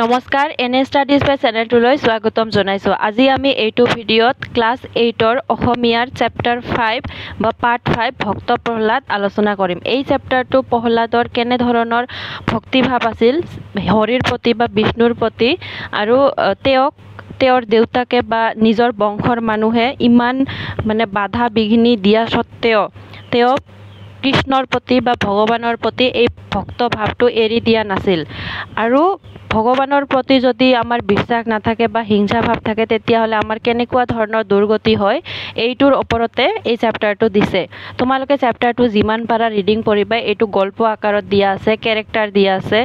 নমস্কাৰ এনে ষ্টাডিজ বাই চেনেলটোলৈ স্বাগতম জনাইছো। আজি আমি এইটো ভিডিঅ'ত ক্লাছ 8ৰ অসমীয়াৰ চেপ্টাৰ 5 বা পাৰ্ট 5 ভক্ত প্ৰহ্লাদ আলোচনা কৰিম। এই চেপ্টাৰটো প্ৰহ্লাদৰ কেনে ধৰণৰ ভক্তিভাৱ আছিল হৰিৰ প্ৰতি বা বিষ্ণুৰ প্ৰতি, আৰু তেওঁৰ দেউতাকে বা নিজৰ বংশৰ মানুহে ইমান বাধা বিঘিনি দিয়া সত্ত্বেও তেওঁ কৃষ্ণৰ প্ৰতি বা ভগৱানৰ প্ৰতি এই ভক্ত ভাৱটো এৰি দিয়া নাছিল। আৰু ভগৱানৰ প্ৰতি যদি আমাৰ বিশ্বাস নাথাকে বা হিংসা ভাৱ থাকে, তেতিয়াহ'লে আমাৰ কেনেকুৱা ধৰণৰ দুৰ্গতি হয়, এইটোৰ ওপৰতে এই চেপ্টাৰটো দিছে। তোমালোকে চেপ্টাৰটো যিমান পাৰা ৰিডিং পঢ়িবা। এইটো গল্প আকাৰত দিয়া আছে, কেৰেক্টাৰ দিয়া আছে,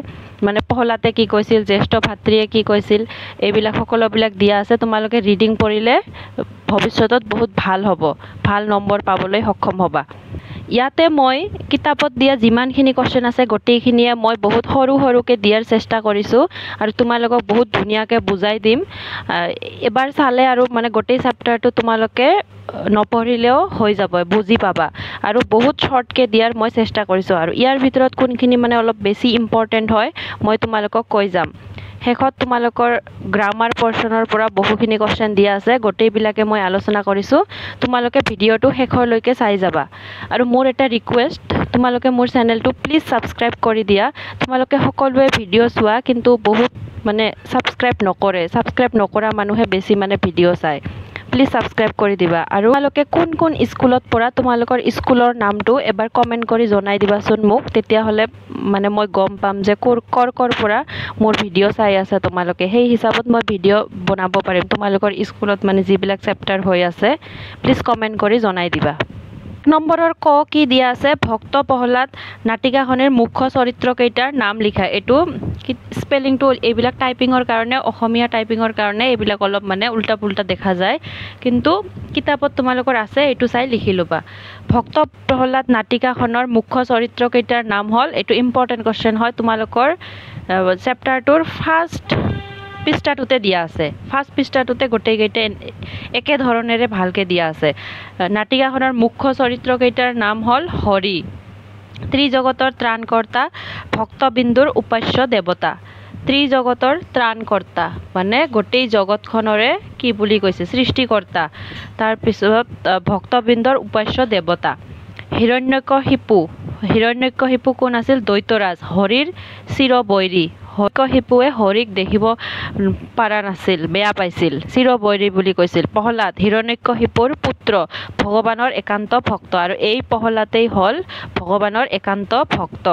প্ৰহ্লাদে কি কৈছিল, জ্যেষ্ঠ ভাতৃয়ে কি কৈছিল, এইবিলাক সকলোবিলাক দিয়া আছে। তোমালোকে ৰিডিং পঢ়িলে ভৱিষ্যতত বহুত ভাল হ'ব, ভাল নম্বৰ পাবলৈ সক্ষম হ'বা। ইয়াতে মই কিতাপত দিয়া যিমানখিনি কুৱেশ্যন আছে গোটেইখিনিয়ে মই বহুত সৰুকৈ দিয়াৰ চেষ্টা কৰিছোঁ, আৰু তোমালোকক বহুত ধুনীয়াকৈ বুজাই দিম। এবাৰ চালে আৰু গোটেই চেপ্টাৰটো তোমালোকে নপঢ়িলেও হৈ যাব, বুজি পাবা। আৰু বহুত শ্বৰ্টকৈ দিয়াৰ মই চেষ্টা কৰিছোঁ, আৰু ইয়াৰ ভিতৰত কোনখিনি অলপ বেছি ইম্পৰ্টেণ্ট হয় মই তোমালোকক কৈ যাম। শেষত তোমালোকৰ গ্ৰামাৰ পৰ্চনৰ পৰা বহুখিনি কুৱেশ্যন দিয়া আছে, গোটেইবিলাকে মই আলোচনা কৰিছোঁ। তোমালোকে ভিডিঅ'টো শেষলৈকে চাই যাবা। আৰু মোৰ এটা ৰিকুৱেষ্ট, তোমালোকে মোৰ চেনেলটো প্লিজ ছাবস্ক্ৰাইব কৰি দিয়া। তোমালোকে সকলোৱে ভিডিঅ' চোৱা, কিন্তু বহুত ছাবস্ক্ৰাইব নকৰে। ছাবস্ক্ৰাইব নকৰা মানুহে বেছি ভিডিঅ' চায়। প্লিজ ছাবস্ক্ৰাইব কৰি দিবা। আৰু তোমালোকে কোন স্কুলত পঢ়া, তোমালোকৰ স্কুলৰ নামটো এবাৰ কমেণ্ট কৰি জনাই দিবাচোন মোক। তেতিয়াহ'লে মই গম পাম যে ক'ৰ পৰা মোৰ ভিডিঅ' চাই আছে তোমালোকে। সেই হিচাপত মই ভিডিঅ' বনাব পাৰিম। তোমালোকৰ স্কুলত যিবিলাক চেপ্টাৰ হৈ আছে প্লিজ কমেণ্ট কৰি জনাই দিবা। নম্বৰৰ কি দিয়া আছে, ভক্ত প্ৰহ্লাদ নাটিকাখনিৰ মুখ্য চৰিত্ৰকেইটাৰ নাম লিখা। এইটো স্পেলিংটো এইবিলাক টাইপিঙৰ কাৰণে, অসমীয়া টাইপিঙৰ কাৰণে এইবিলাক অলপ উল্টা পুল্টা দেখা যায়, কিন্তু কিতাপত তোমালোকৰ আছে, এইটো চাই লিখি ল'বা। ভক্ত প্ৰহ্লাদ নাটিকাখনৰ মুখ্য চৰিত্ৰকেইটাৰ নাম হ'ল, এইটো ইম্পৰ্টেণ্ট কুৱেশ্যন হয়, তোমালোকৰ চেপ্টাৰটোৰ ফাৰ্ষ্ট পৃষ্ঠাটোতে দিয়া আছে। ফাৰ্ষ্ট পৃষ্ঠাটোতে গোটেইকেইটা একেধৰণেৰে ভালকৈ দিয়া আছে। নাটিকাখনৰ মুখ্য চৰিত্ৰকেইটাৰ নাম হ'ল হৰি, ত্ৰিজগতৰ ত্ৰাণকৰ্তা, ভক্তবিন্দুৰ উপাস্য দেৱতা। ত্ৰিজগতৰ ত্ৰাণকৰ্তা গোটেই জগতখনৰে কি বুলি কৈছে, সৃষ্টিকৰ্তা। তাৰপিছত ভক্তবিন্দৰ উপাস্য দেৱতা। হিৰণ্যকশিপু কোন আছিল? দৈত্যৰাজ, হৰিৰ চিৰবৈৰী। হিৰণ্যকশিপুৱে হৰিক দেখিব পাৰা নাছিল, বেয়া পাইছিল, চিৰবৈৰী বুলি কৈছিল। প্ৰহ্লাদ হিৰণ্যকশিপুৰ পুত্ৰ, ভগৱানৰ একান্ত ভক্ত, আৰু এই প্ৰহ্লাদেই হ'ল ভগৱানৰ একান্ত ভক্ত।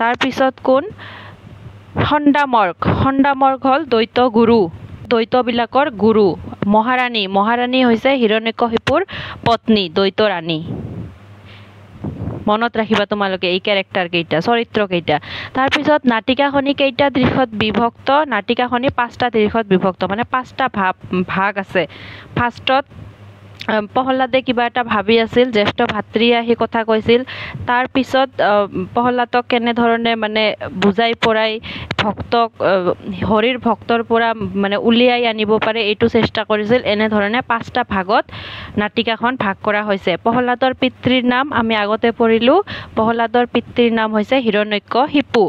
তাৰপিছত কোন? সন্দামৰ্গ হ'ল দৈত্য গুৰু, দৈত্যবিলাকৰ গুৰু। মহাৰাণী হৈছে হিৰণ্যকশিপুৰ পত্নী, দৈত্যৰাণী। মনত ৰাখিবা তোমালোকে এই কেৰেক্টাৰকেইটা, চৰিত্ৰকেইটা। তাৰপিছত নাটিকাখনি কেইটা দিশত বিভক্ত? নাটিকাখনি 5টা দিশত বিভক্ত, 5টা ভাগ আছে। ফাৰ্ষ্টত প্ৰহ্লাদে কিবা এটা ভাবি আছিল, জ্যেষ্ঠ ভাতৃয়ে আহি কথা কৈছিল। তাৰপিছত প্ৰহ্লাদক কেনেধৰণে বুজাই পৰাই হৰিৰ ভক্তৰ পৰা উলিয়াই আনিব পাৰে, এইটো চেষ্টা কৰিছিল। এনেধৰণে 5টা ভাগত নাটিকাখন ভাগ কৰা হৈছে। প্ৰহ্লাদৰ পিতৃৰ নাম আমি আগতে পঢ়িলোঁ। প্ৰহ্লাদৰ পিতৃৰ নাম হৈছে হিৰণ্যকশিপু।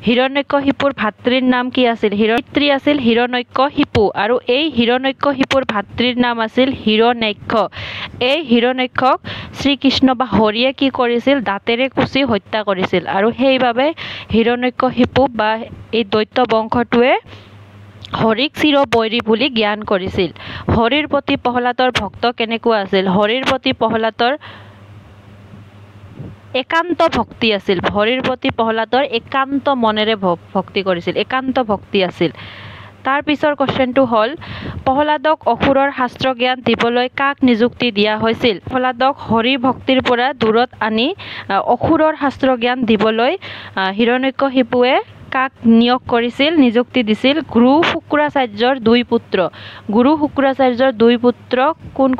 হিৰণ্যকশিপুৰ ভাতৃৰ নাম কি আছিল? পিতৃ আছিল হিৰণ্যকশিপু, আৰু এই হিৰণ্যকশিপুৰ ভাতৃৰ নাম আছিল হিৰণ্যাক্ষ। এই হিৰণ্যাক্ষক শ্ৰীকৃষ্ণ বা হৰিয়ে কি কৰিছিল? দাঁতেৰে কুচি হত্যা কৰিছিল, আৰু সেইবাবে হিৰণ্যকশিপু বা এই দৈত্য বংশটোৱে হৰিক চিৰবৈৰী বুলি জ্ঞান কৰিছিল। হৰিৰ প্ৰতি প্ৰহ্লাদৰ ভক্ত কেনেকুৱা আছিল? হৰিৰ প্ৰতি প্ৰহ্লাদৰ একান্ত ভক্তি আছিল। হৰিৰ প্ৰতি প্ৰহ্লাদৰ একান্ত মনেৰে ভক্তি কৰিছিল, একান্ত ভক্তি আছিল। তাৰ পিছৰ কুৱেশ্যনটো হ'ল, প্ৰহ্লাদক অসুৰৰ শাস্ত্ৰ জ্ঞান দিবলৈ কাক নিযুক্তি দিয়া হৈছিল? প্ৰহ্লাদক হৰি ভক্তিৰ পৰা দূৰত আনি অসুৰৰ শাস্ত্ৰ জ্ঞান দিবলৈ হিৰণ্যকশিপুৱে কাক নিয়োগ কৰিছিল, নিযুক্তি দিছিল? গুৰু শুক্ৰাচাৰ্যৰ 2 পুত্ৰ। গুৰু শুক্ৰাচাৰ্যৰ 2 পুত্ৰ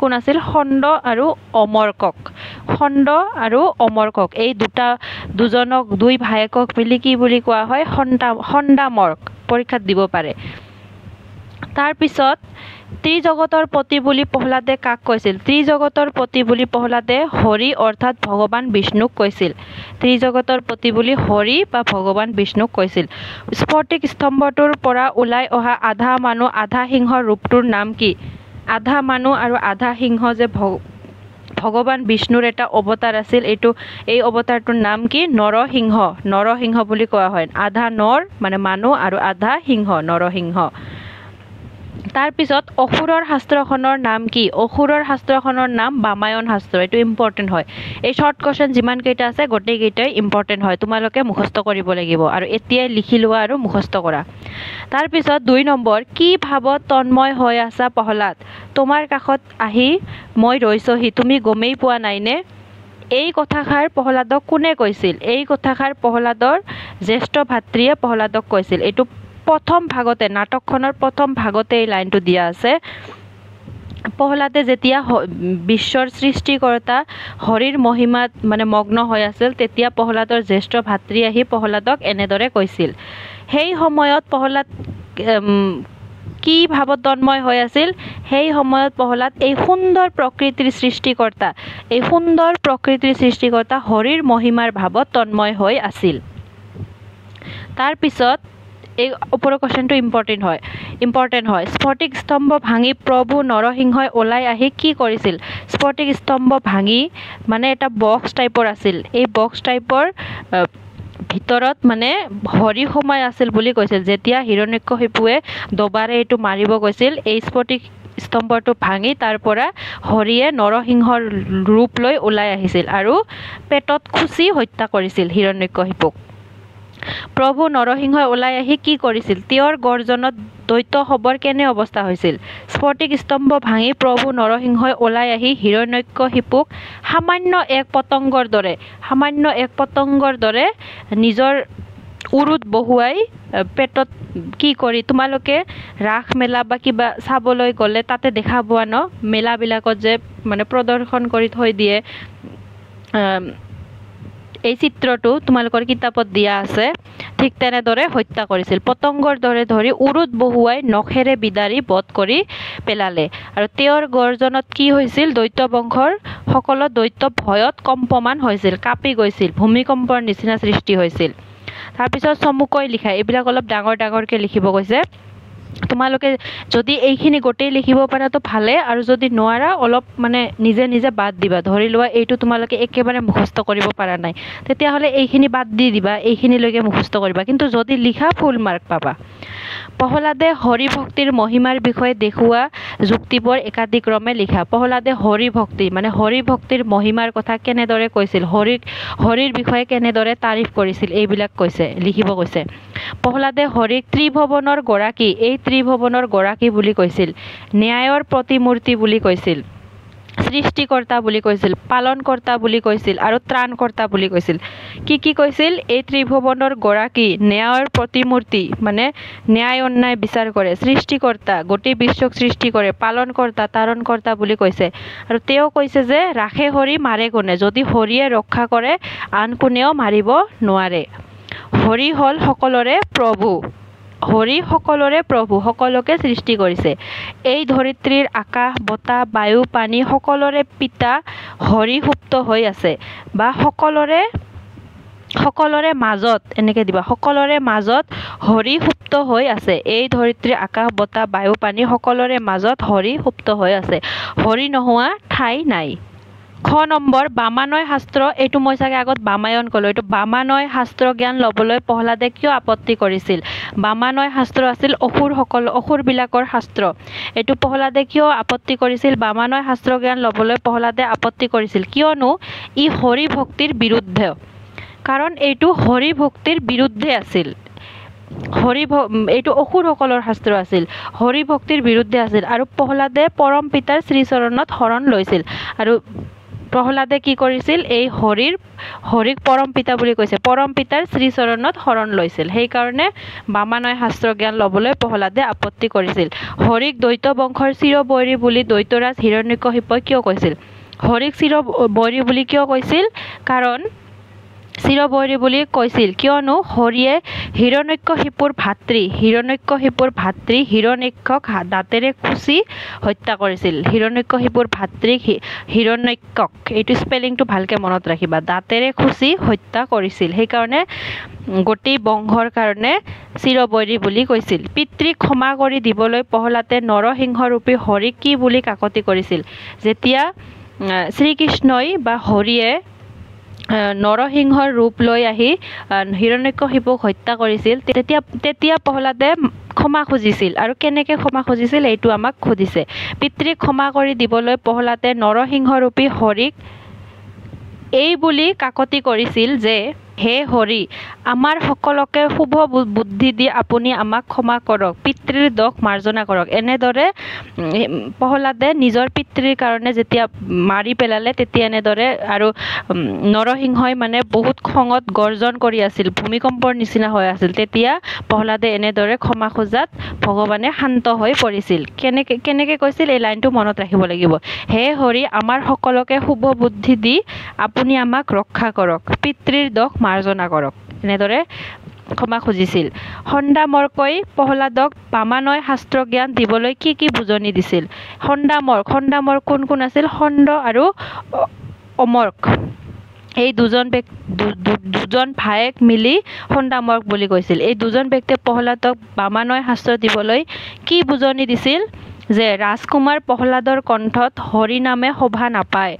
কোন আছিল? ষণ্ড আৰু অমৰ্কক। ষণ্ড আৰু অমৰ্কক, এই দুজনক 2 ভায়েকক মিলি কি বুলি কোৱা হয়? সন্দামৰ্ক। পৰীক্ষাত দিব পাৰে। তাৰ পিছত ত্ৰিজগতৰ পতি বুলি প্ৰহ্লাদে কাক কৈছিল ত্ৰিজগতৰ পতি বুলি প্ৰহ্লাদে হৰি অৰ্থাৎ ভগৱান বিষ্ণুক কৈছিল ত্ৰিজগতৰ পতি বুলি হৰি বা ভগৱান বিষ্ণুক কৈছিল স্ফটিক স্তম্ভটোৰ পৰা ওলাই অহা আধা মানুহ আধা সিংহৰ ৰূপটোৰ নাম কি আধা মানুহ আৰু আধা সিংহ যে ভগৱান বিষ্ণুৰ এটা অৱতাৰ আছিল এই অৱতাৰটোৰ নাম কি নৰসিংহ বুলি কোৱা হয় আধা নৰ মানে মানুহ আৰু আধা সিংহ নৰসিংহ তাৰ পিছত অসুৰৰ শাস্ত্ৰখনৰ নাম কি অসুৰৰ শাস্ত্ৰখনৰ নাম বামায়ন শাস্ত্ৰ এটো ইম্পৰ্টেন্ট হয় এই শৰ্ট কোৱেশ্চন যিমান কেইটা আছে গোটেই কেইটাই ইম্পৰ্টেন্ট হয় তোমালোকে মুখস্থ কৰিব লাগিব আৰু এতিয়াই লিখি লোৱা আৰু মুখস্থ কৰা তাৰ পিছত 2 নম্বৰ কি ভাৱত তন্ময় হৈ আছা প্ৰহ্লাদ তোমাৰ কাষত আহি মই ৰৈছহি তুমি গমেই পোৱা নাইনে এই কথাষাৰ প্ৰহ্লাদক কোনে কৈছিল এই কথাষাৰ প্ৰহ্লাদৰ জ্যেষ্ঠ ভাতৃয়ে প্ৰহ্লাদক কৈছিল এটো প্ৰথম ভাগতে নাটকখনৰ প্ৰথম ভাগতে এই লাইনটো দিয়া আছে প্ৰহ্লাদে যেতিয়া বিশ্বৰ সৃষ্টিকৰ্তা হৰিৰ মহিমাত মানে মগ্ন হৈ আছিল তেতিয়া প্ৰহ্লাদৰ জ্যেষ্ঠ ভাতৃ আহি প্ৰহ্লাদক এনেদৰে কৈছিল সেই সময়ত প্ৰহ্লাদ কি ভাৱত তন্ময় হৈ আছিল সেই সময়ত প্ৰহ্লাদ এই সুন্দৰ প্ৰকৃতিৰ সৃষ্টিকৰ্তা হৰিৰ মহিমাৰ ভাৱত তন্ময় হৈ আছিল তাৰ পিছত এই ওপৰৰ কোৱেশ্চনটো ইম্পৰ্টেন্ট হয় স্ফটিক স্তম্ভ ভাঙি প্ৰভু নৰসিংহই ওলাই আহি কি কৰিছিল স্ফটিক স্তম্ভ ভাঙি মানে এটা বক্স টাইপৰ আছিল এই বক্স টাইপৰ ভিতৰত মানে হৰি সোমাই আছিল বুলি কৈছিল যেতিয়া হিৰণ্যকশিপুৱে দবাৰে এইটো মাৰিব গৈছিল এই স্ফটিক স্তম্ভটো ভাঙি তাৰ পৰা হৰিয়ে নৰসিংহৰ ৰূপ লৈ ওলাই আহিছিল আৰু পেটত খুচি হত্যা কৰিছিল হিৰণ্যকশিপুক প্ৰভু নৰসিংহই ওলাই আহি কি কৰিছিল তেওঁৰ গৰ্জনত দৈত্য হবৰ কেনে অৱস্থা হৈছিল স্ফটিক স্তম্ভ ভাঙি প্ৰভু নৰসিংহই ওলাই আহি হিৰণ্যকশিপুক সামান্য এক পতংগৰ দৰে নিজৰ উৰুত বহুৱাই পেটত কি কৰি তোমালোকে ৰাস মেলা বা কিবা চাবলৈ গ'লে তাতে দেখা পোৱা ন মেলাবিলাকত যে মানে প্ৰদৰ্শন কৰি থৈ দিয়ে এই চিত্ৰটো তোমালোকৰ কিতাপত দিয়া আছে ঠিক তেনেদৰে হত্যা কৰিছিল পতংগৰ দৰে ধৰি উৰুত বহুৱাই নখেৰে বিদাৰি বধ কৰি পেলালে আৰু তেওঁৰ গৰ্জনত কি হৈছিল দৈত্য বংশৰ সকলো দৈত্য ভয়ত কম্পমান হৈছিল কাঁপি গৈছিল ভূমিকম্পৰ নিচিনা সৃষ্টি হৈছিল তাৰ পিছত চমুকৈ লিখা এইবিলাক অলপ ডাঙৰকে লিখিব কৈছে তোমালোকে যদি এইখিনি গোটেই লিখিব পাৰা তো ভালে আৰু যদি নোৱাৰা অলপ মানে নিজে বাদ দিবা ধৰি লোৱা এইটো তোমালোকে একেবাৰে মুখস্থ কৰিব পাৰা নাই তেতিয়াহলে এইখিনি বাদ দি দিবা এইখিনিলৈকে মুখস্থ কৰিবা কিন্তু যদি লিখা ফুল মাৰ্ক পাবা প্ৰহ্লাদে হৰি ভক্তিৰ মহিমাৰ বিষয়ে দেখুওৱা যুক্তিবোৰ একাধিক্ৰমে লিখা প্ৰহ্লাদে হৰি ভক্তিৰ মহিমাৰ কথা কেনেদৰে কৈছিল হৰিৰ বিষয়ে কেনেদৰে তাৰিফ কৰিছিল এইবিলাক লিখিব কৈছে প্ৰহ্লাদে হৰিক ত্ৰিভুৱনৰ গৰাকী এই ত্ৰিভুৱনৰ গৰাকী বুলি কৈছিল ন্যায়ৰ প্ৰতিমূৰ্তি বুলি কৈছিল সৃষ্টিকৰ্তা বুলি কৈছিল পালনকৰ্তা বুলি কৈছিল আৰু ত্ৰাণকৰ্তা বুলি কৈছিল কি কৈছিল এই ত্ৰিভুৱনৰ গৰাকী ন্যায়ৰ প্ৰতিমূৰ্তি মানে ন্যায় অন্যায় বিচাৰ কৰে সৃষ্টিকৰ্তা গোটেই বিশ্বক সৃষ্টি কৰে পালনকৰ্তা তাৰণকৰ্তা বুলি কৈছে আৰু তেওঁ কৈছে যে ৰাখে হৰি মাৰে কোনে যদি হৰিয়ে ৰক্ষা কৰে আন কোনেও মাৰিব নোৱাৰে হৰি হল সকলোৰে প্ৰভু সকলোকে সৃষ্টি কৰিছে এই ধৰিত্ৰীৰ আকাশ বতাহ বায়ু পানী সকলোৰে পিতা হৰি সুপ্ত হৈ আছে বা সকলোৰে মাজত এনেকে দিবা সকলোৰে মাজত হৰি সুপ্ত হৈ আছে এই ধৰিত্ৰীৰ আকাশ বতাহ বায়ু পানী সকলোৰে মাজত হৰি সুপ্ত হৈ আছে হৰি নোহোৱা ঠাই নাই খ নম্বৰ বামানয় শাস্ত্ৰ এইটো মই চাগে আগত বামায়ন ক'লো এইটো বামানয় শাস্ত্ৰ জ্ঞান ল'বলৈ প্ৰহ্লাদে কিয় আপত্তি কৰিছিল বামানয় শাস্ত্ৰ আছিল অসুৰবিলাকৰ শাস্ত্ৰ এইটো প্ৰহ্লাদে কিয় আপত্তি কৰিছিল বামানয় শাস্ত্ৰ জ্ঞান ল'বলৈ প্ৰহ্লাদে আপত্তি কৰিছিল কিয়নো ই হৰি ভক্তিৰ বিৰুদ্ধে কাৰণ এইটো হৰি ভক্তিৰ বিৰুদ্ধে আছিল এইটো অসুৰসকলৰ শাস্ত্ৰ আছিল হৰি ভক্তিৰ বিৰুদ্ধে আছিল আৰু প্ৰহ্লাদে পৰম পিতাৰ শ্ৰীচৰণত শৰণ লৈছিল আৰু প্ৰহ্লাদে কি কৰিছিল এই হৰিক পৰম পিতা বুলি কৈছে পৰম পিতাৰ শ্ৰীচৰণত শৰণ লৈছিল সেইকাৰণে বামানয় শাস্ত্ৰ জ্ঞান ল'বলৈ প্ৰহ্লাদে আপত্তি কৰিছিল হৰিক দৈত্য বংশৰ চিৰবৈৰী বুলি দৈত্যৰাজ হিৰণ্যকশিপুৱে কিয় কৈছিল হৰিক চিৰবৈৰী বুলি কিয় কৈছিল কাৰণ চিৰবৈৰী বুলি কৈছিল কিয়নো হৰিয়ে হিৰণ্যকশিপুৰ ভাতৃ হিৰণ্যক দাঁতেৰে খুচি হত্যা কৰিছিল। হিৰণ্যকশিপুৰ ভাতৃক হিৰণ্যকক, এইটো স্পেলিংটো ভালকে মনত ৰাখিবা, দাঁতেৰে খুচি হত্যা কৰিছিল। সেইকাৰণে গোটেই বংশৰ কাৰণে চিৰবৈৰী বুলি কৈছিল। পিতৃক ক্ষমা কৰি দিবলৈ প্ৰহ্লাদে নৰসিংহৰূপী হৰিক কি বুলি কাকতি কৰিছিল? যেতিয়া শ্ৰীকৃষ্ণই বা হৰিয়ে নৰসিংহৰ ৰূপ লৈ আহি হিৰণ্যকশিপুক হত্যা কৰিছিল, তেতিয়া প্ৰহ্লাদে ক্ষমা খুজিছিল। আৰু কেনেকৈ ক্ষমা খুজিছিল এইটো আমাক সুধিছে। পিতৃক ক্ষমা কৰি দিবলৈ প্ৰহ্লাদে নৰসিংহৰূপী হৰিক এই বুলি কাকতি কৰিছিল যে, হে হৰি, আমাৰ সকলোকে শুভ বুদ্ধি দি আপুনি আমাক ক্ষমা কৰক, পিতৃৰ দোষ মাৰ্জনা কৰক। এনেদৰে প্ৰহ্লাদে নিজৰ পিতৃৰ কাৰণে যেতিয়া মাৰি পেলালে তেতিয়া এনেদৰে, আৰু নৰসিংহই মানে বহুত খঙত গৰ্জন কৰি আছিল, ভূমিকম্পৰ নিচিনা হৈ আছিল, তেতিয়া প্ৰহ্লাদে এনেদৰে ক্ষমা খোজাত ভগৱানে শান্ত হৈ পৰিছিল। কেনেকৈ কৈছিল এই লাইনটো মনত ৰাখিব লাগিব। হে হৰি, আমাৰ সকলোকে শুভ বুদ্ধি দি আপুনি আমাক ৰক্ষা কৰক, পিতৃৰ দোষ মাৰ্জনা কৰক। এনেদৰে ক্ষমা খুজিছিল। খণ্ডামৰ্কই প্ৰহ্লাদক বামানয় শাস্ত্ৰ জ্ঞান দিবলৈ কি বুজনি দিছিল? খণ্ডামৰ্ক কোন আছিল? খণ্ড আৰু অমৰ্ক, এই দুজন ভায়েক মিলি খণ্ডামৰ্ক বুলি কৈছিল। এই দুজন ব্যক্তিয়ে প্ৰহ্লাদক বামানয় শাস্ত্ৰ দিবলৈ কি বুজনি দিছিল? যে ৰাজকুমাৰ প্ৰহ্লাদৰ কণ্ঠত হৰি নামে শোভা নাপায়।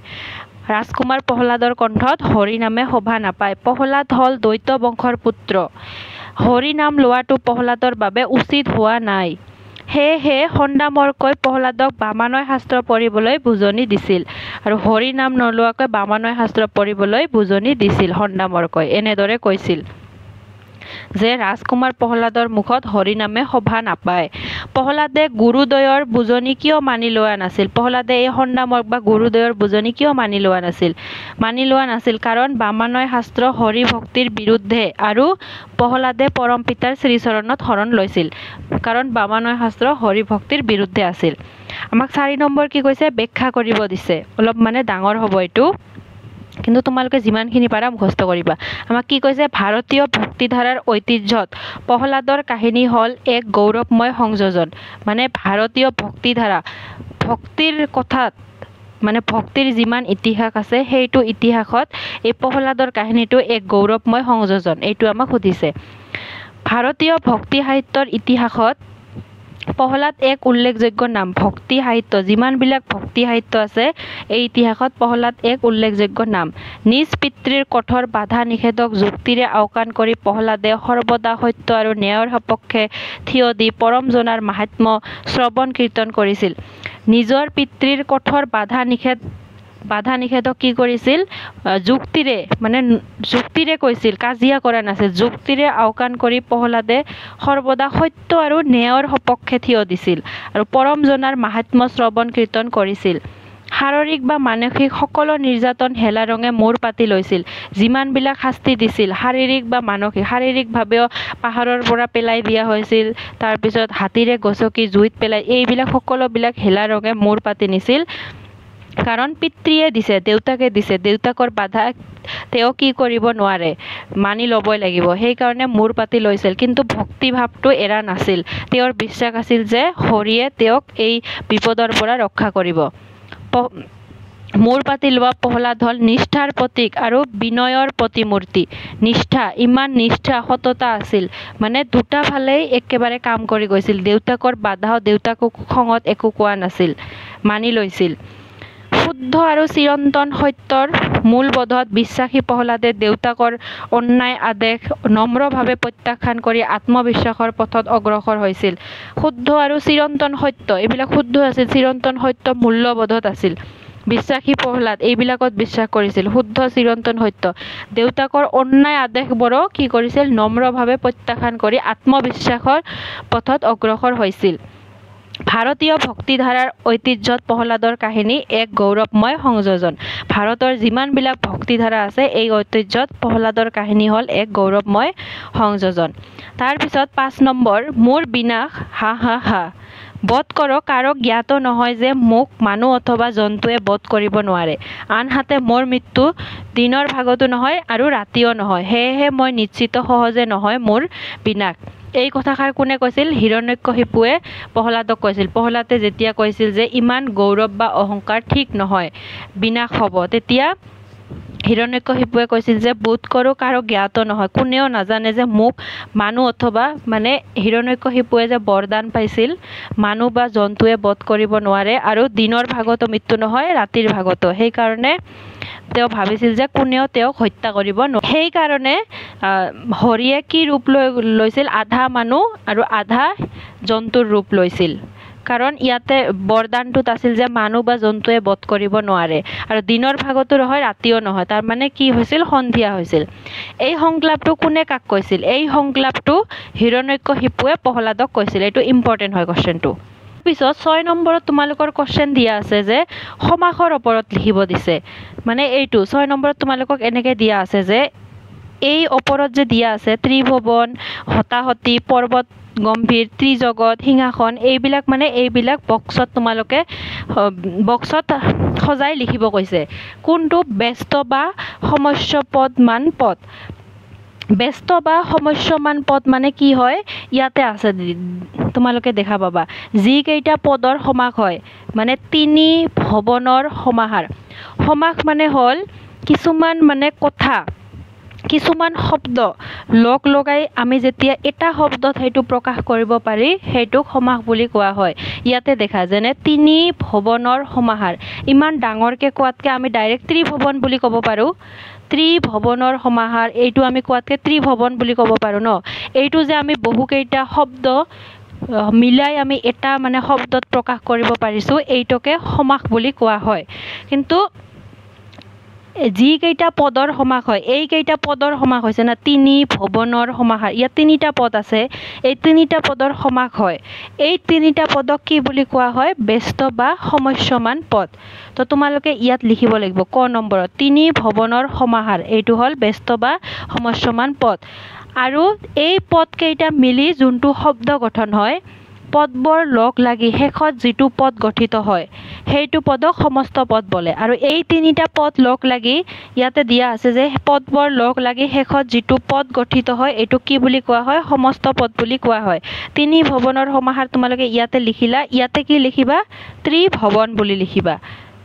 প্ৰহ্লাদ হ'ল দৈত্য বংশৰ পুত্ৰ। হৰি নাম লোৱাটো প্ৰহ্লাদৰ বাবে উচিত হোৱা নাই। সেয়েহে খণ্ডামৰ্কই প্ৰহ্লাদক বামানয় শাস্ত্ৰ পঢ়িবলৈ বুজনি দিছিল, আৰু হৰি নাম নোলোৱাকৈ বামানয় শাস্ত্ৰ পঢ়িবলৈ বুজনি দিছিল খণ্ডামৰ্কই। এনেদৰে কৈছিল যে ৰাজকুমাৰ প্ৰহ্লাদৰ মুখত হৰি নামে শোভা নাপায়। প্ৰহ্লাদে গুৰুদ্বয়ৰ বুজনি কিয় মানি লোৱা নাছিল? প্ৰহ্লাদে এই খণ্ডামৰ্ক বা গুৰুদ্বয়ৰ বুজনি কিয় মানি লোৱা নাছিল? কাৰণ বামানয় শাস্ত্ৰ হৰি ভক্তিৰ বিৰুদ্ধে, আৰু প্ৰহ্লাদে পৰম পিতাৰ শ্ৰীচৰণত শৰণ লৈছিল। কাৰণ বামানয় শাস্ত্ৰ হৰি ভক্তিৰ বিৰুদ্ধে আছিল। আমাক 4 নম্বৰ কি কৈছে? ব্যাখ্যা কৰিব দিছে। অলপ মানে ডাঙৰ হ'ব এইটো, কিন্তু তোমালোকে যিমানখিনি পাৰা মুখস্থ কৰিবা। আমাক কি কৈছে? ভাৰতীয় ভক্তিধাৰাৰ ঐতিহ্যত প্ৰহ্লাদৰ কাহিনী হ'ল এক গৌৰৱময় সংযোজন। মানে ভাৰতীয় ভক্তিধাৰা, ভক্তিৰ কথাত, মানে ভক্তিৰ যিমান ইতিহাস আছে সেইটো ইতিহাসত এই প্ৰহ্লাদৰ কাহিনীটো এক গৌৰৱময় সংযোজন। এইটো আমাক সুধিছে। ভাৰতীয় ভক্তি সাহিত্যৰ ইতিহাসত প্ৰহ্লাদ এক উল্লেখযোগ্য নাম। ভক্তি সাহিত্য, যিমানবিলাক ভক্তি সাহিত্য আছে এই ইতিহাসত প্ৰহ্লাদ এক উল্লেখযোগ্য নাম। নিজ পিতৃৰ কঠোৰ বাধা নিষেধক যুক্তিৰে আওকাণ কৰি প্ৰহ্লাদে সৰ্বদা সত্য আৰু ন্যায়ৰ সপক্ষে থিয় দি পৰম জনাৰ মাহাত্ম্য শ্ৰৱণ কীৰ্তন কৰিছিল। নিজৰ পিতৃৰ কঠোৰ বাধা নিষেধক কি কৰিছিল? যুক্তিৰে কৈছিল, কাজিয়া কৰা নাছিল। যুক্তিৰে আওকাণ কৰি প্ৰহ্লাদে সৰ্বদা সত্য আৰু ন্যায়ৰ সপক্ষে থিয় দিছিল, আৰু পৰম জনাৰ মাহাত্ম্য শ্ৰৱণ কীৰ্তন কৰিছিল। শাৰীৰিক বা মানসিক সকলো নিৰ্যাতন হেলা ৰঙে মূৰ পাতি লৈছিল। যিমানবিলাক শাস্তি দিছিল শাৰীৰিক বা মানসিক, শাৰীৰিকভাৱেও পাহাৰৰ পৰা পেলাই দিয়া হৈছিল, তাৰপিছত হাতীৰে গচকি জুইত পেলাই, এইবিলাক সকলোবিলাক হেলা ৰঙে মূৰ পাতি নিছিল। কাৰণ পিতৃয়ে দিছে, দেউতাকে দিছে, দেউতাকৰ বাধা তেওঁ কি কৰিব নোৱাৰে, মানি ল'বই লাগিব। সেইকাৰণে মূৰ পাতি লৈছিল, কিন্তু ভক্তিভাৱটো এৰা নাছিল। তেওঁৰ বিশ্বাস আছিল যে হৰিয়ে তেওঁক এই বিপদৰ পৰা ৰক্ষা কৰিব। মূৰ পাতি লোৱা প্ৰহ্লাদ হ'ল নিষ্ঠাৰ প্ৰতীক আৰু বিনয়ৰ প্ৰতিমূৰ্তি। ইমান নিষ্ঠা, সততা আছিল, মানে দুটা ফালেই একেবাৰে কাম কৰি গৈছিল। দেউতাকৰ বাধাও দেউতাকক খঙত একো কোৱা নাছিল, মানি লৈছিল। শুদ্ধ আৰু চিৰন্তন সত্যৰ মূলবোধত বিশ্বাসী প্ৰহ্লাদে দেউতাকৰ অন্যায় আদেশ নম্ৰভাৱে প্ৰত্যাখ্যান কৰি আত্মবিশ্বাসৰ পথত অগ্ৰসৰ হৈছিল। শুদ্ধ আৰু চিৰন্তন সত্য, এইবিলাক শুদ্ধ আছিল, চিৰন্তন সত্য মূল্যবোধত আছিল। বিশ্বাসী প্ৰহ্লাদ এইবিলাকত বিশ্বাস কৰিছিল, শুদ্ধ চিৰন্তন সত্য। দেউতাকৰ অন্যায় আদেশবোৰো কি কৰিছিল? নম্ৰভাৱে প্ৰত্যাখ্যান কৰি আত্মবিশ্বাসৰ পথত অগ্ৰসৰ হৈছিল। ভাৰতীয় ভক্তিধাৰাৰ ঐতিহ্যত প্ৰহ্লাদৰ কাহিনী এক গৌৰৱময় সংযোজন। ভাৰতৰ যিমানবিলাক ভক্তিধাৰা আছে এই ঐতিহ্যত প্ৰহ্লাদৰ কাহিনী হ'ল এক গৌৰৱময় সংযোজন। তাৰপিছত 5 নম্বৰ, মোৰ বিনাশ হা হা হা। বধ কৰ কাৰো জ্ঞাত নহয় যে মোক মানুহ অথবা জন্তুৱে বধ কৰিব নোৱাৰে আনহাতে মোৰ মৃত্যু দিনৰ ভাগতো নহয় আৰু ৰাতিও নহয় সেয়েহে মই নিশ্চিত সহজে নহয় মোৰ বিনাশ এই কথাষাৰ কোনে কৈছিল হিৰণ্যকশিপুৱে প্ৰহ্লাদক কৈছিল প্ৰহ্লাদে যেতিয়া কৈছিল যে ইমান গৌৰৱ বা অহংকাৰ ঠিক নহয় বিনাশ হ'ব তেতিয়া হিৰণ্যকশিপুৱে কৈছিল যে বোধ কৰোঁ কাৰো জ্ঞাত নহয় কোনেও নাজানে যে মোক মানুহ অথবা মানে হিৰণ্যকশিপুৱে যে বৰদান পাইছিল মানুহ বা জন্তুৱে বধ কৰিব নোৱাৰে আৰু দিনৰ ভাগতো মৃত্যু নহয় ৰাতিৰ ভাগতো সেইকাৰণে তেওঁ ভাবিছিল যে কোনেও তেওঁক হত্যা কৰিব নোৱাৰে সেইকাৰণে হৰিয়ে কি ৰূপ লৈছিল আধা মানুহ আৰু আধা জন্তুৰ ৰূপ লৈছিল কাৰণ ইয়াতে বৰদানটোত আছিল যে মানুহ বা জন্তুৱে বধ কৰিব নোৱাৰে আৰু দিনৰ ভাগতো নহয় ৰাতিও নহয় তাৰ মানে কি হৈছিল সন্ধিয়া হৈছিল এই সংলাপটো কোনে কাক কৈছিল এই সংলাপটো হিৰণ্যকশিপুৱে প্ৰহ্লাদক কৈছিল এইটো ইম্পৰ্টেণ্ট হয় কোৱেশ্চনটো পিছত 6 নম্বৰত তোমালোকৰ কোৱেশ্চন দিয়া আছে যে সমাসৰ ওপৰত লিখিব দিছে মানে এইটো 6 নম্বৰত তোমালোকক এনেকৈ দিয়া আছে যে এই ওপৰত যে দিয়া আছে ত্ৰিভুৱন হতাহতি পৰ্বত গম্ভীৰ ত্ৰিজগত সিংহাসন এইবিলাক বক্সত তোমালোকে বক্সত সজাই লিখিব কৈছে কোনটো ব্যস্ত বা সমস্যপদমান পদ ব্যস্ত বা সমস্যমান পদ মানে কি হয় ইয়াতে আছে তোমালোকে দেখা পাবা যি কেইটা পদৰ সমাস হয় মানে তিনি ভৱনৰ সমাহাৰ সমাস মানে হ'ল কিছুমান মানে কথা কিছুমান শব্দ লগ লগাই আমি যেতিয়া এটা শব্দত সেইটো প্ৰকাশ কৰিব পাৰি সেইটোক সমাস বুলি কোৱা হয় ইয়াতে দেখা যেনে তিনি ভৱনৰ সমাহাৰ ইমান ডাঙৰকৈ কোৱাতকৈ আমি ডাইৰেক্ট ত্ৰিভৱন বুলি ক'ব পাৰোঁ ত্ৰিভৱনৰ সমাহাৰ এইটো আমি কোৱাতকৈ ত্ৰিভৱন বুলি ক'ব পাৰোঁ ন এইটো যে আমি বহুকেইটা শব্দ মিলাই আমি এটা মানে শব্দত প্ৰকাশ কৰিব পাৰিছোঁ এইটোকে সমাস বুলি কোৱা হয় কিন্তু যি কেইটা পদৰ সমাস হয় এই কেইটা পদৰ সমাস হৈছে না তিনি ভৱনৰ সমাহাৰ ইয়াত তিনিটা পদ আছে এই তিনিটা পদৰ সমাস হয় এই তিনিটা পদক কি বুলি কোৱা হয় ব্যস্ত বা সমস্যমান পদ তো তোমালোকে ইয়াত লিখিব লাগিব ক নম্বৰত তিনি ভৱনৰ সমাহাৰ এইটো হ'ল ব্যস্ত বা সমস্যমান পদ আৰু এই পদ কেইটা মিলি যোনটো শব্দ গঠন হয় পদবোৰ লগ লাগি শেষত যিটো পদ গঠিত হয় সেইটো পদক সমস্ত পদ বোলে আৰু এই তিনিটা পদ লগ লাগি ইয়াতে দিয়া আছে যে পদবোৰ লগ লাগি শেষত যিটো পদ গঠিত হয় এইটো কি বুলি কোৱা হয় সমস্ত পদ বুলি কোৱা হয় তিনি ভৱনৰ সমাহাৰ তোমালোকে ইয়াতে লিখিলা ইয়াতে কি লিখিবা ত্ৰিভৱন বুলি লিখিবা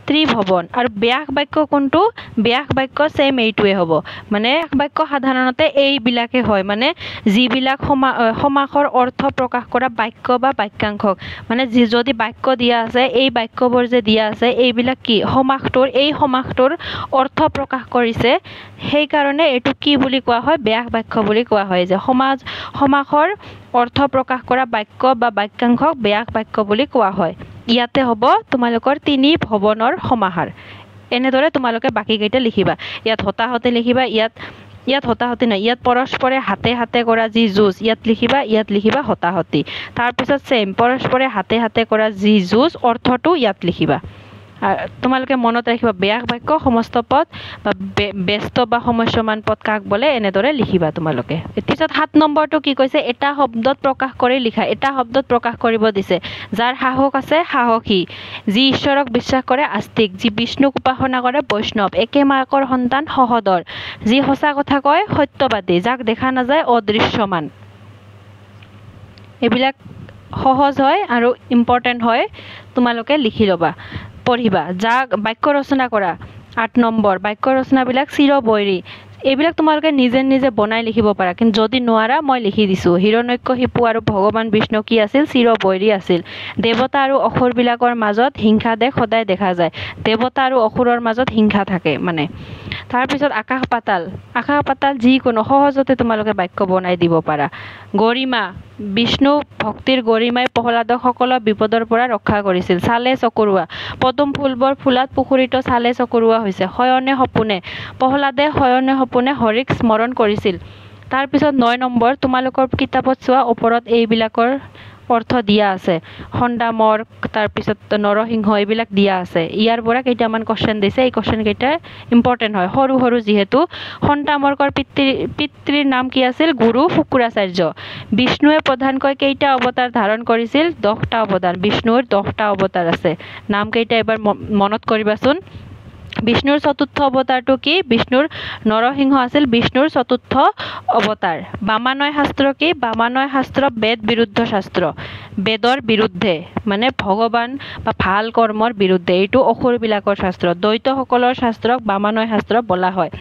ত্ৰিভৱন আৰু ব্যাস বাক্য কোনটো ব্যাস বাক্য সেম এইটোৱে হ'ব মানে বাক্য সাধাৰণতে এইবিলাকে হয় মানে যিবিলাক সমাসৰ অৰ্থ প্ৰকাশ কৰা বাক্য বা বাক্যাংশক মানে যদি বাক্য দিয়া আছে এই বাক্যবোৰ যে দিয়া আছে এইবিলাক কি এই সমাসটোৰ অৰ্থ প্ৰকাশ কৰিছে সেইকাৰণে এইটো কি বুলি কোৱা হয় ব্যাস বাক্য বুলি কোৱা হয় যে সমাসৰ অৰ্থ প্ৰকাশ কৰা বাক্য বা বাক্যাংশক ব্যাস বাক্য বুলি কোৱা হয় ইয়াতে হ'ব তোমালোকৰ তিনি ভৱনৰ সমাহাৰ এনেদৰে তোমালোকে বাকি কেইটা লিখিবা ইয়াত হতাহতে লিখিবা ইয়াত হতাহতি নাই ইয়াত পৰস্পৰে হাতে হাতে কৰা যি যুঁজ ইয়াত লিখিবা হতাহতি তাৰপিছত সেম পৰস্পৰে হাতে হাতে কৰা যি যুঁজ অৰ্থটো ইয়াত লিখিবা তোমালোকে মনত ৰাখিবা ব্যাস বাক্য সমস্ত পদ বা ব্যস্ত বা সমস্যমান পদ কাক বোলে এনেদৰে লিখিবা তোমালোকে পিছত 7 নম্বৰটো কি কৈছে এটা শব্দত প্ৰকাশ কৰি লিখা এটা শব্দত প্ৰকাশ কৰিব দিছে যাৰ সাহস আছে সাহসী যি ঈশ্বৰক বিশ্বাস কৰে আস্তিক যি বিষ্ণুক উপাসনা কৰে বৈষ্ণৱ একে মাকৰ সন্তান সহদৰ যি সঁচা কথা কয় সত্যবাদী যাক দেখা নাযায় অদৃশ্যমান এইবিলাক সহজ হয় আৰু ইম্পৰ্টেণ্ট হয় তোমালোকে লিখি ল'বা পঢ়িবা যাক বাক্য ৰচনা কৰা 8 নম্বৰ বাক্য ৰচনাবিলাক চিৰবৈৰী এইবিলাক তোমালোকে নিজে নিজে বনাই লিখিব পাৰা কিন্তু যদি নোৱাৰা মই লিখি দিছোঁ হিৰণ্যকশিপু আৰু ভগৱান বিষ্ণু কি আছিল চিৰবৈৰী আছিল দেৱতা আৰু অসুৰবিলাকৰ মাজত হিংসা সদায় দেখা যায় দেৱতা আৰু অসুৰৰ মাজত হিংসা থাকে মানে তাৰপিছত আকাশ পাতাল যিকোনো সহজতে তোমালোকে বাক্য বনাই দিব পাৰা গৰিমা বিষ্ণু ভক্তিৰ গৰিমাই প্ৰহ্লাদক সকলো বিপদৰ পৰা ৰক্ষা কৰিছিল চালে চকুৰোৱা পদুম ফুলবোৰ ফুলাত পুখুৰীত চালে চকুৰোৱা হৈছে শয়নে সপোনে প্ৰহ্লাদে শয়নে সপোনে হৰিক স্মৰণ কৰিছিল তাৰপিছত 9 নম্বৰ তোমালোকৰ কিতাপত চোৱা ওপৰত এইবিলাকৰ অৰ্থ দিয়া আছে খণ্ডামৰ তাৰপিছত নৰসিংহ এইবিলাক দিয়া আছে ইয়াৰ পৰা কেইটামান কোৱেশ্চন দিছে এই কোৱেশ্চন কেইটা ইম্পৰ্টেন্ট হয় সৰু সৰু যিহেতু খণ্ডামৰ্কৰ পিতৃৰ নাম কি আছিল গুৰু শুক্ৰাচাৰ্য বিষ্ণুৱে প্ৰধানকৈ কেইটা অৱতাৰ ধাৰণ কৰিছিল 10টা অৱতাৰ বিষ্ণুৰ 10টা অৱতাৰ আছে নাম কেইটা এবাৰ মনত কৰিবাচোন বিষ্ণুৰ চতুৰ্থ অৱতাৰটো কি বিষ্ণুৰ নৰসিংহ আছিল বিষ্ণুৰ চতুৰ্থ অৱতাৰ বামানয় শাস্ত্ৰ কি বামানয় শাস্ত্ৰ বেদ বিৰুদ্ধ শাস্ত্ৰ বেদৰ বিৰুদ্ধে মানে ভগৱান বা ভাল কৰ্মৰ বিৰুদ্ধে এইটো অসুৰবিলাকৰ শাস্ত্ৰ দ্বৈতসকলৰ শাস্ত্ৰক বামানয় শাস্ত্ৰ বোলা হয়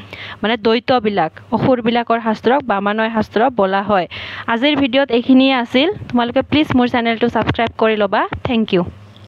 মানে দ্বৈতবিলাক অসুৰবিলাকৰ শাস্ত্ৰক বামানয় শাস্ত্ৰ বোলা হয় আজিৰ ভিডিঅ'ত এইখিনিয়ে আছিল তোমালোকে প্লিজ মোৰ চেনেলটো সাবস্ক্ৰাইব কৰি ল'বা থ্যাংক ইউ